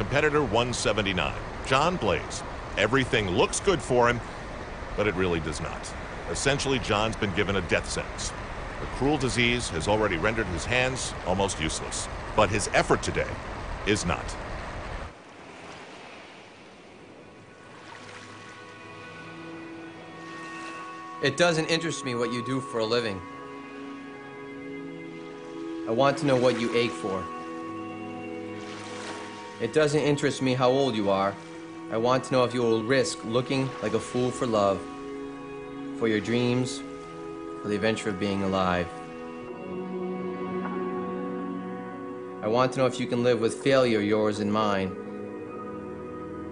Competitor 179, Jon Blais. Everything looks good for him, but it really does not. Essentially, Jon's been given a death sentence. A cruel disease has already rendered his hands almost useless. But his effort today is not. It doesn't interest me what you do for a living. I want to know what you ache for. It doesn't interest me how old you are. I want to know if you will risk looking like a fool for love, for your dreams, for the adventure of being alive. I want to know if you can live with failure, yours and mine,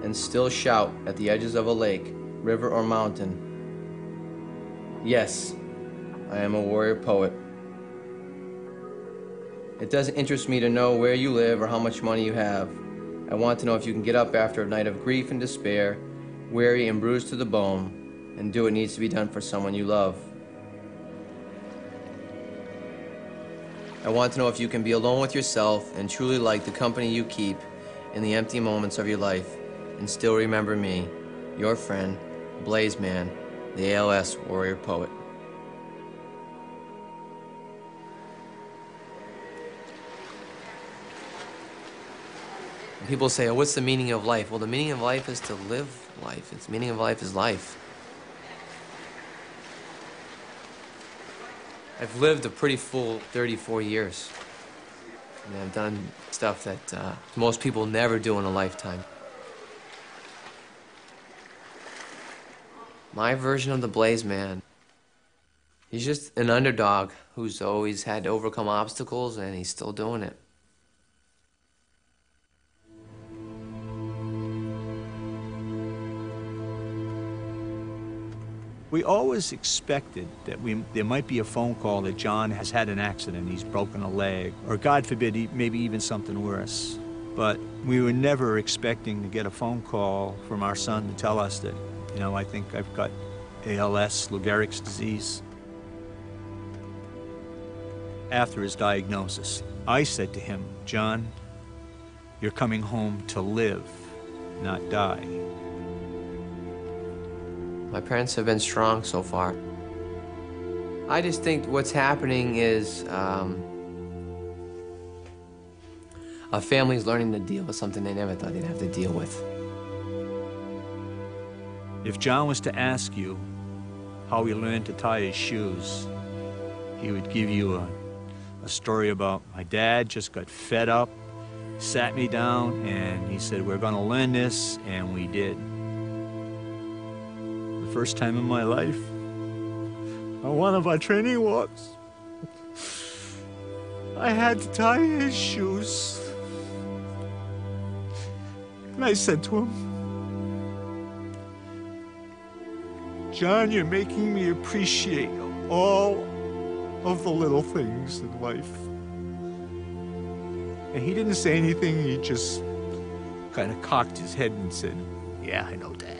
and still shout at the edges of a lake, river, or mountain, yes, I am a warrior poet. It doesn't interest me to know where you live or how much money you have. I want to know if you can get up after a night of grief and despair, weary and bruised to the bone, and do what needs to be done for someone you love. I want to know if you can be alone with yourself and truly like the company you keep in the empty moments of your life, and still remember me, your friend, Blais Man, the ALS warrior poet. People say, oh, what's the meaning of life? Well, the meaning of life is to live life. The meaning of life is life. I've lived a pretty full 34 years. And I've done stuff that most people never do in a lifetime. My version of the Blais Man, he's just an underdog who's always had to overcome obstacles, and he's still doing it. We always expected that there might be a phone call that Jon has had an accident, he's broken a leg, or God forbid, maybe even something worse. But we were never expecting to get a phone call from our son to tell us that, you know, I think I've got ALS, Lou Gehrig's disease. After his diagnosis, I said to him, Jon, you're coming home to live, not die. My parents have been strong so far. I just think what's happening is a family's learning to deal with something they never thought they'd have to deal with. If Jon was to ask you how he learned to tie his shoes, he would give you a story about my dad just got fed up, sat me down, and he said, we're gonna learn this, and we did. The first time in my life, on one of our training walks, I had to tie his shoes. And I said to him, Jon, you're making me appreciate all of the little things in life. And he didn't say anything, he just kind of cocked his head and said, yeah, I know, Dad.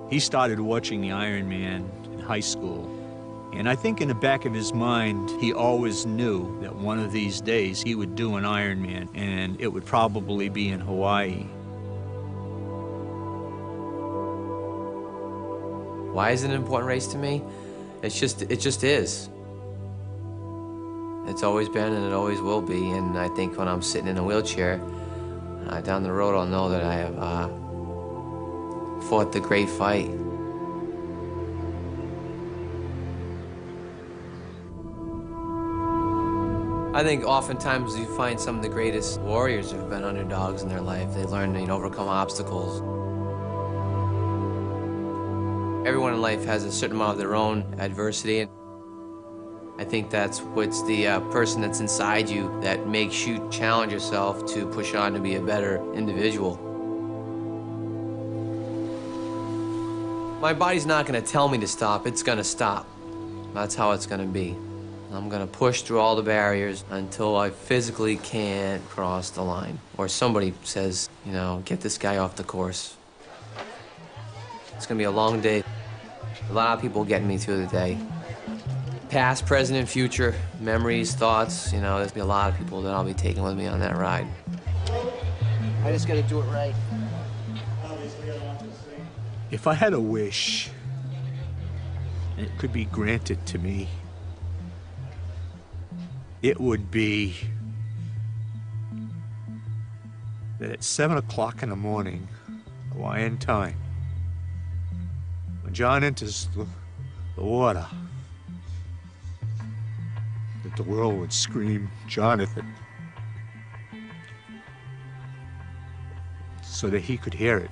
He started watching the Ironman in high school, and I think in the back of his mind, he always knew that one of these days he would do an Ironman, and it would probably be in Hawaii. Why is it an important race to me? It just is. It's always been and it always will be, and I think when I'm sitting in a wheelchair, down the road I'll know that I have fought the great fight. I think oftentimes you find some of the greatest warriors who've been underdogs in their life. They learn to overcome obstacles. Everyone in life has a certain amount of their own adversity. I think that's what's the person that's inside you that makes you challenge yourself to push on to be a better individual. My body's not going to tell me to stop, it's going to stop. That's how it's going to be. I'm gonna push through all the barriers until I physically can't cross the line. Or somebody says, you know, get this guy off the course. It's gonna be a long day. A lot of people getting me through the day. Past, present, and future, memories, thoughts, you know, there's gonna be a lot of people that I'll be taking with me on that ride. I just gotta do it right. If I had a wish, and it could be granted to me, it would be that at 7 o'clock in the morning, Hawaiian time, when Jon enters the water, that the world would scream, Jonathan, so that he could hear it.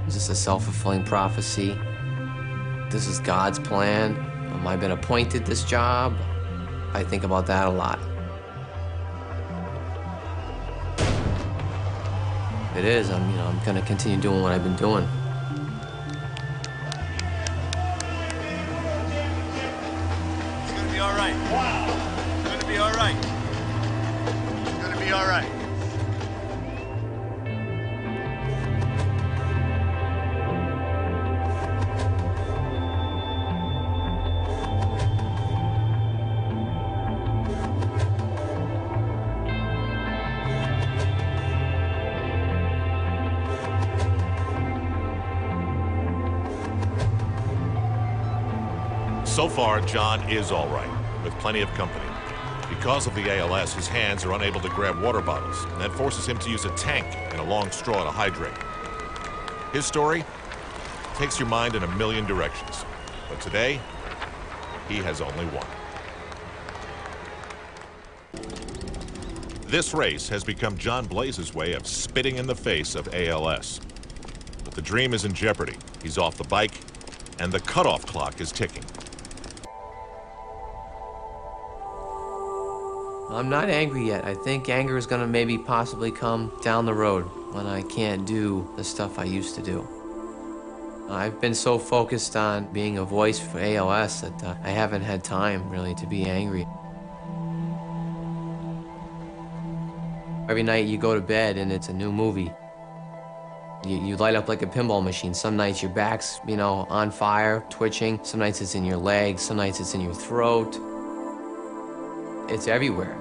Is this a self-fulfilling prophecy? This is God's plan. Am I been appointed this job? I think about that a lot. If it is, I'm gonna continue doing what I've been doing. It's gonna be all right. Wow. It's gonna be all right. It's gonna be all right. So far, Jon is all right, with plenty of company. Because of the ALS, his hands are unable to grab water bottles, and that forces him to use a tank and a long straw to hydrate. His story takes your mind in a million directions, but today, he has only one. This race has become Jon Blais' way of spitting in the face of ALS. But the dream is in jeopardy. He's off the bike, and the cutoff clock is ticking. I'm not angry yet. I think anger is gonna maybe possibly come down the road when I can't do the stuff I used to do. I've been so focused on being a voice for ALS that I haven't had time really to be angry. Every night you go to bed and it's a new movie. You light up like a pinball machine. Some nights your back's, on fire, twitching. Some nights it's in your legs. Some nights it's in your throat. It's everywhere.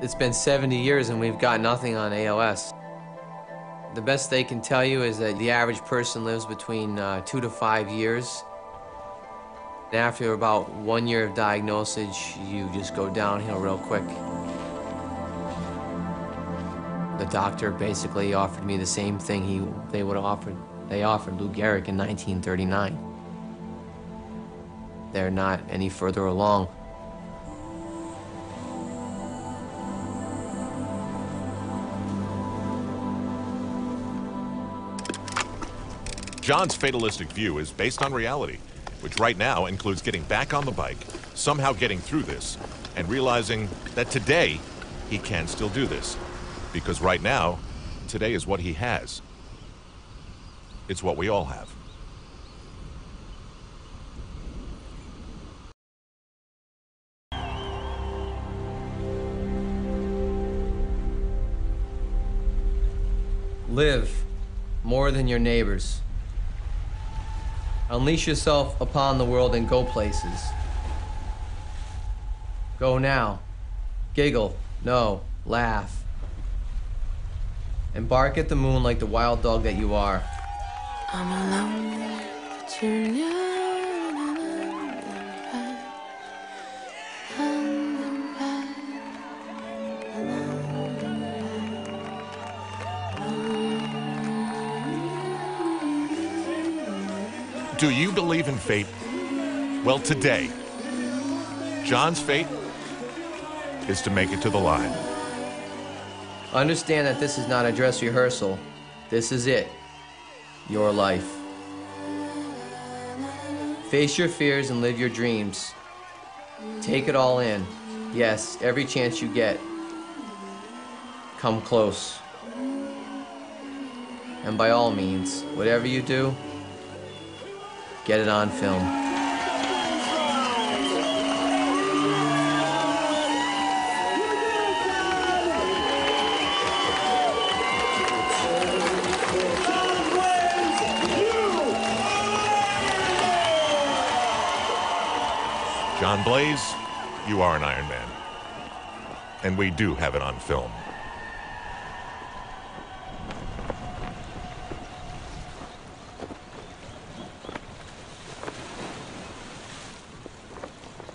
It's been 70 years and we've got nothing on ALS. The best they can tell you is that the average person lives between 2 to 5 years. And after about 1 year of diagnosis, you just go downhill real quick. The doctor basically offered me the same thing they offered Lou Gehrig in 1939. They're not any further along. Jon's fatalistic view is based on reality, which right now includes getting back on the bike, somehow getting through this, and realizing that today he can still do this. Because right now, today is what he has. It's what we all have. Live more than your neighbors. Unleash yourself upon the world and go places. Go now. Giggle. No. Laugh. And bark at the moon like the wild dog that you are. I'm alone, but you're near. Do you believe in fate? Well, today, Jon's fate is to make it to the line. Understand that this is not a dress rehearsal. This is it. Your life. Face your fears and live your dreams. Take it all in. Yes, every chance you get. Come close. And by all means, whatever you do, get it on film. Jon Blais, you are an Ironman. And we do have it on film.